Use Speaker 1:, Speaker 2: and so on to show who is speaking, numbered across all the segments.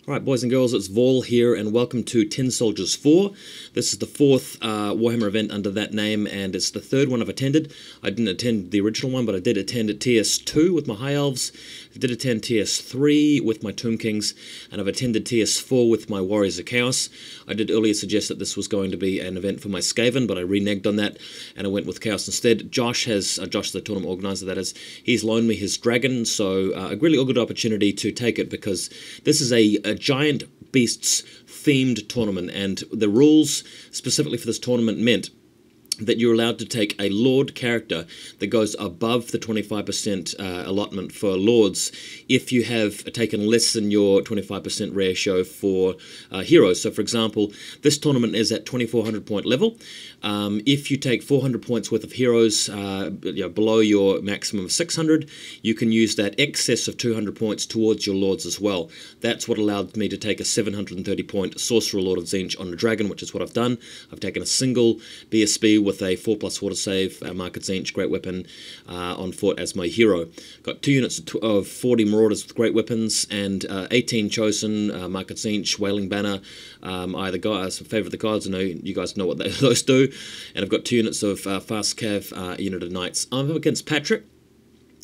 Speaker 1: Alright boys and girls, it's Vol here and welcome to Tin Soldiers 4. This is the fourth Warhammer event under that name and it's the third one I've attended. I didn't attend the original one, but I did attend at TS2 with my High Elves. I did attend TS3 with my Tomb Kings, and I've attended TS4 with my Warriors of Chaos. I did earlier suggest that this was going to be an event for my Skaven, but I reneged on that and I went with Chaos instead. Josh, the tournament organizer that is, he's loaned me his dragon, so a really good opportunity to take it because this is a giant beasts themed tournament, and the rules specifically for this tournament meant that you're allowed to take a Lord character that goes above the 25% allotment for Lords if you have taken less than your 25% ratio for heroes. So for example, this tournament is at 2400 point level. If you take 400 points worth of heroes below your maximum of 600, you can use that excess of 200 points towards your Lords as well. That's what allowed me to take a 730 point Sorcerer Lord of Tzeentch on a dragon, which is what I've done. I've taken a single BSB with a 4+ water save, Mark of Tzeentch, great weapon on foot as my hero. Got 2 units of 40 Marauders with great weapons and 18 Chosen, Mark of Tzeentch, Wailing Banner, either guys, Favour of the Gods. I know you guys know what those do. And I've got 2 units of Fast Cav, unit of Knights. I'm up against Patrick.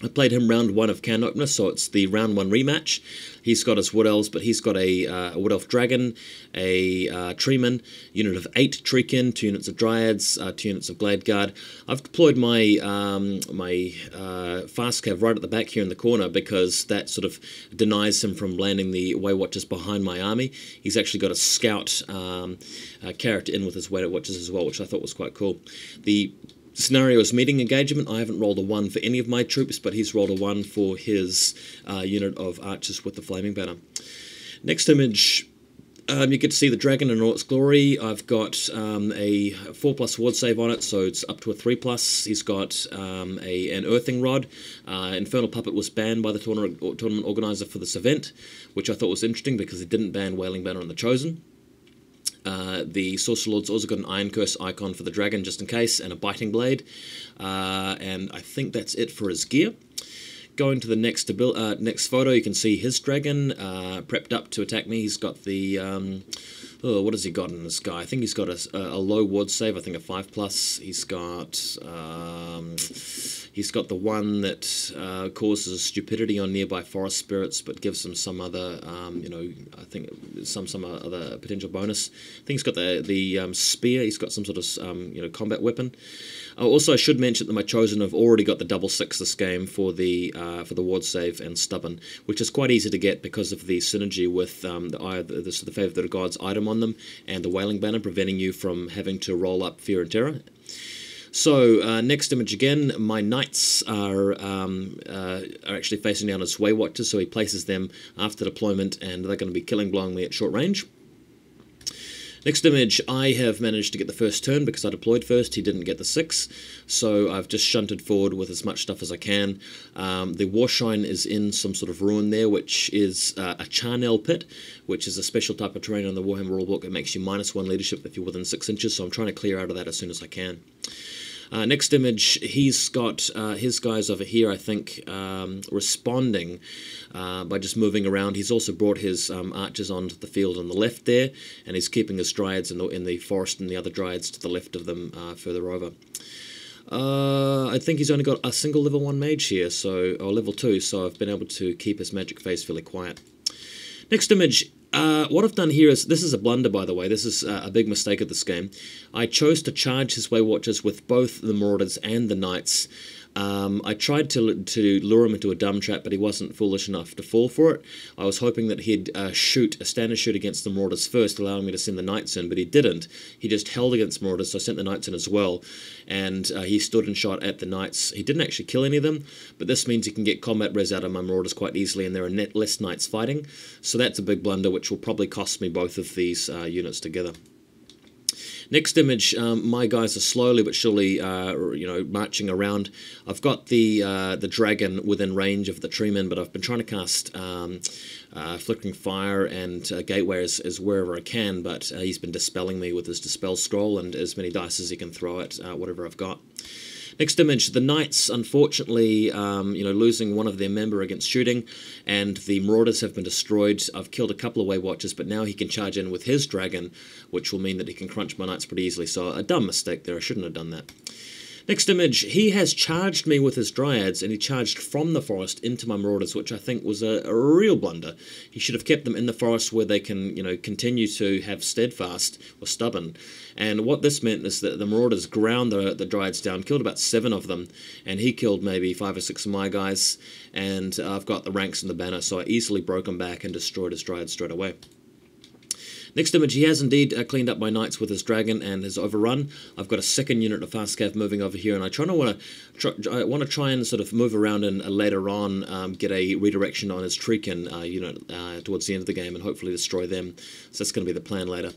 Speaker 1: I played him round 1 of Can Opener, so it's the round 1 rematch. He's got his Wood Elves, but he's got a Wood Elf Dragon, a Treeman, unit of 8 Treekin, 2 units of Dryads, 2 units of Glade Guard. I've deployed my Fast Cav right at the back here in the corner because that sort of denies him from landing the Way Watchers behind my army. He's actually got a Scout character in with his Way Watchers as well, which I thought was quite cool. The scenario is meeting engagement. I haven't rolled a 1 for any of my troops, but he's rolled a 1 for his unit of archers with the flaming banner. Next image, you get to see the dragon in all its glory. I've got a 4+ ward save on it, so it's up to a 3+. He's got an earthing rod. Infernal Puppet was banned by the tournament organizer for this event, which I thought was interesting because it didn't ban Wailing Banner on the Chosen. The Sorcerer Lord's also got an Iron Curse icon for the dragon just in case, and a Biting Blade. And I think that's it for his gear. Going to the next photo, you can see his dragon prepped up to attack me. He's got the what has he got in this guy? I think he's got a low ward save. I think a 5+. He's got the one that causes stupidity on nearby forest spirits, but gives him some other I think some other potential bonus. I think he's got the spear. He's got some sort of combat weapon. Also, I should mention that my Chosen have already got the 6/6 this game for the ward save and stubborn, which is quite easy to get because of the synergy with the Favour of the Gods item on them and the Wailing Banner, preventing you from having to roll up Fear and Terror. So, next image again, my Knights are actually facing down as Way Watchers, so he places them after deployment and they're going to be blowing me at short range. Next image, I have managed to get the first turn because I deployed first. He didn't get the 6, so I've just shunted forward with as much stuff as I can. The Warshine is in some sort of ruin there, which is a Charnel Pit, which is a special type of terrain on the Warhammer rulebook. It makes you -1 leadership if you're within 6 inches, so I'm trying to clear out of that as soon as I can. Next image, he's got his guys over here, I think, responding by just moving around. He's also brought his archers onto the field on the left there, and he's keeping his Dryads in the forest and the other Dryads to the left of them further over. I think he's only got a single level 1 mage here, or level 2, so I've been able to keep his magic phase fairly quiet. Next image, what I've done here is, this is a blunder by the way, this is a big mistake of this game. I chose to charge his Way Watchers with both the Marauders and the Knights. I tried to lure him into a dumb trap, but he wasn't foolish enough to fall for it. I was hoping that he'd shoot a standard shoot against the Marauders first, allowing me to send the Knights in, but he didn't. He just held against Marauders, so I sent the Knights in as well, and he stood and shot at the Knights. He didn't actually kill any of them, but this means he can get combat res out of my Marauders quite easily, and there are less Knights fighting, so that's a big blunder, which will probably cost me both of these units together. Next image, my guys are slowly but surely, marching around. I've got the dragon within range of the treeman, but I've been trying to cast Flickering Fire and Gateway as wherever I can, but he's been dispelling me with his Dispel Scroll and as many dice as he can throw at whatever I've got. Next image, the Knights, unfortunately, losing one of their member against shooting, and the Marauders have been destroyed. I've killed a couple of Way Watchers, but now he can charge in with his dragon, which will mean that he can crunch my Knights pretty easily. So a dumb mistake there, I shouldn't have done that. Next image, he has charged me with his Dryads, and he charged from the forest into my Marauders, which I think was a real blunder. He should have kept them in the forest where they can, continue to have steadfast or stubborn. And what this meant is that the Marauders ground the Dryads down, killed about 7 of them, and he killed maybe 5 or 6 of my guys, and I've got the ranks and the banner, so I easily broke him back and destroyed his Dryads straight away. Next image, he has indeed cleaned up my Knights with his dragon and has overrun. I've got a second unit of fast cav moving over here, and I want to try and sort of move around and later on get a redirection on his Treekin unit towards the end of the game and hopefully destroy them. So that's going to be the plan later.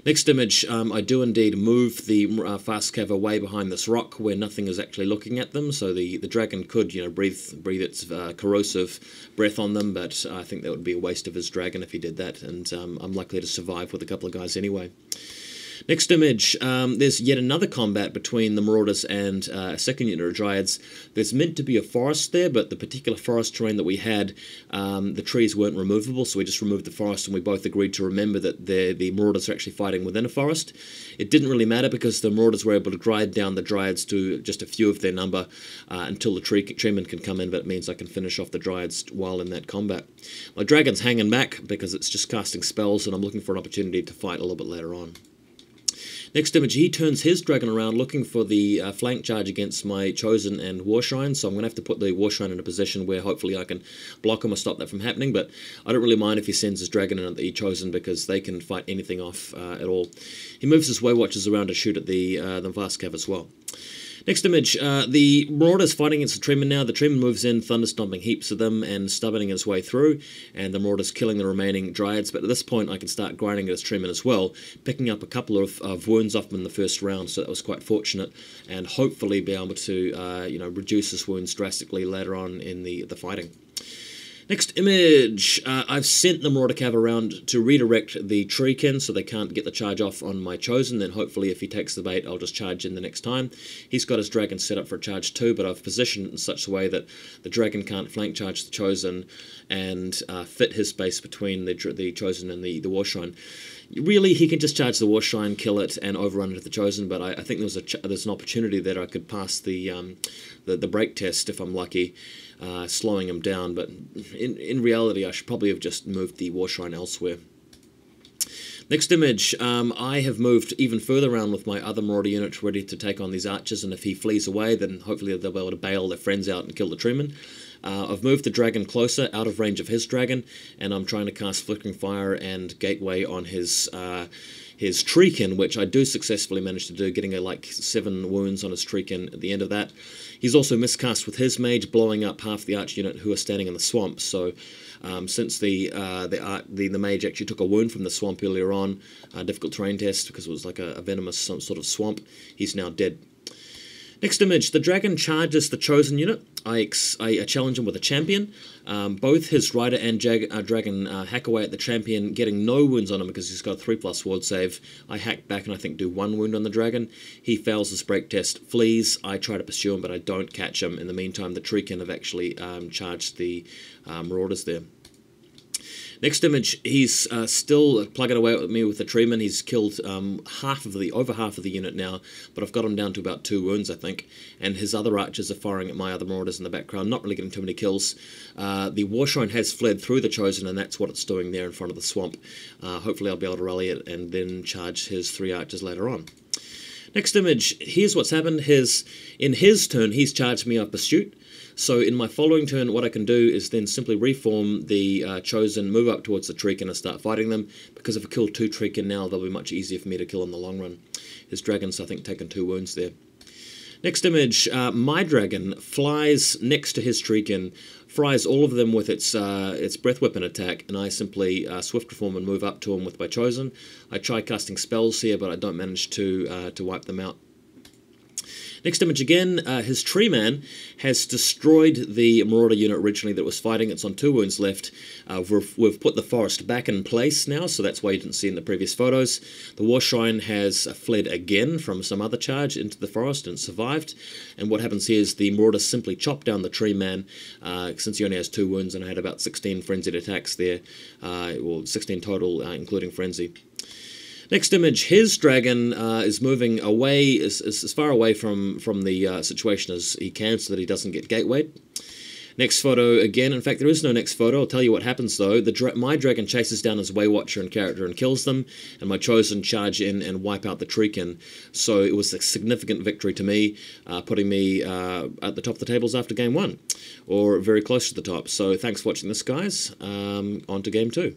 Speaker 1: Next image, I do indeed move the fast cav away behind this rock where nothing is actually looking at them, so the dragon could breathe its corrosive breath on them, but I think that would be a waste of his dragon if he did that, and I'm likely to survive with a couple of guys anyway. Next image, there's yet another combat between the Marauders and a second unit of Dryads. There's meant to be a forest there, but the particular forest terrain that we had, the trees weren't removable, so we just removed the forest, and we both agreed to remember that the Marauders are actually fighting within a forest. It didn't really matter because the Marauders were able to grind down the Dryads to just a few of their number until the treemen can come in, but it means I can finish off the Dryads while in that combat. My dragon's hanging back because it's just casting spells, and I'm looking for an opportunity to fight a little bit later on. Next image, he turns his dragon around looking for the flank charge against my Chosen and Warshrine, so I'm going to have to put the Warshrine in a position where hopefully I can block him or stop that from happening, but I don't really mind if he sends his dragon in at the Chosen because they can fight anything off at all. He moves his Way Watchers around to shoot at the Vast Cav as well. Next image, the Marauders fighting against the Treeman now. The Treeman moves in, thunderstomping heaps of them and stubborning his way through, and the Marauders killing the remaining Dryads. But at this point, I can start grinding at his Treeman as well, picking up a couple of wounds off him in the first round, so that was quite fortunate, and hopefully be able to reduce his wounds drastically later on in the fighting. Next image, I've sent the Marauder Cav around to redirect the Treekin so they can't get the charge off on my Chosen, then hopefully if he takes the bait I'll just charge in the next time. He's got his dragon set up for a charge too, but I've positioned it in such a way that the dragon can't flank charge the Chosen and fit his space between the Chosen and the Warshrine. Really, he can just charge the Warshrine, kill it, and overrun it at the Chosen, but I think there's an opportunity that I could pass the break test if I'm lucky, slowing him down, but in reality I should probably have just moved the Warshrine elsewhere. Next image, I have moved even further around with my other Marauder unit ready to take on these archers, and if he flees away then hopefully they'll be able to bail their friends out and kill the Treeman. I've moved the dragon closer, out of range of his dragon, and I'm trying to cast Flickering Fire and Gateway on his Treekin, which I do successfully manage to do, getting like 7 wounds on his Treekin at the end of that. He's also miscast with his mage, blowing up half the arch unit who are standing in the swamp, so since the mage actually took a wound from the swamp earlier on, difficult terrain test because it was like a venomous sort of swamp, he's now dead. Next image, the dragon charges the Chosen unit. I challenge him with a champion. Both his rider and dragon hack away at the champion, getting no wounds on him because he's got a 3+ ward save. I hack back and I think do 1 wound on the dragon. He fails his break test, flees. I try to pursue him, but I don't catch him. In the meantime, the Treekin have actually charged the Marauders there. Next image, he's still plugging away at me with the Treeman. He's killed over half of the unit now, but I've got him down to about 2 wounds, I think. And his other archers are firing at my other Marauders in the background, not really getting too many kills. The Warshrine has fled through the Chosen, and that's what it's doing there in front of the swamp. Hopefully I'll be able to rally it and then charge his 3 archers later on. Next image, here's what's happened. In his turn, he's charged me up pursuit. So in my following turn, what I can do is then simply reform the Chosen, move up towards the Treekin and start fighting them, because if I kill 2 Treekin now, they'll be much easier for me to kill in the long run. His dragon's, I think, taken 2 wounds there. Next image, my dragon flies next to his Treekin, fries all of them with its breath weapon attack, and I simply swift reform and move up to him with my Chosen. I try casting spells here, but I don't manage to wipe them out. Next image again, his tree man has destroyed the Marauder unit originally that was fighting. It's on 2 wounds left. We've put the forest back in place now, so that's why you didn't see in the previous photos. The War Shrine has fled again from some other charge into the forest and survived. And what happens here is the Marauder simply chopped down the tree man, since he only has 2 wounds, and I had about 16 frenzied attacks there, well 16 total, including frenzy. Next image, his dragon is moving away, as far away from the situation as he can, so that he doesn't get gatewayed. Next photo again. In fact, there is no next photo. I'll tell you what happens though. My dragon chases down his Waywatcher and character and kills them, and my chosen charge in and wipe out the Treekin. So it was a significant victory to me, putting me at the top of the tables after game 1, or very close to the top. So thanks for watching this, guys. On to game 2.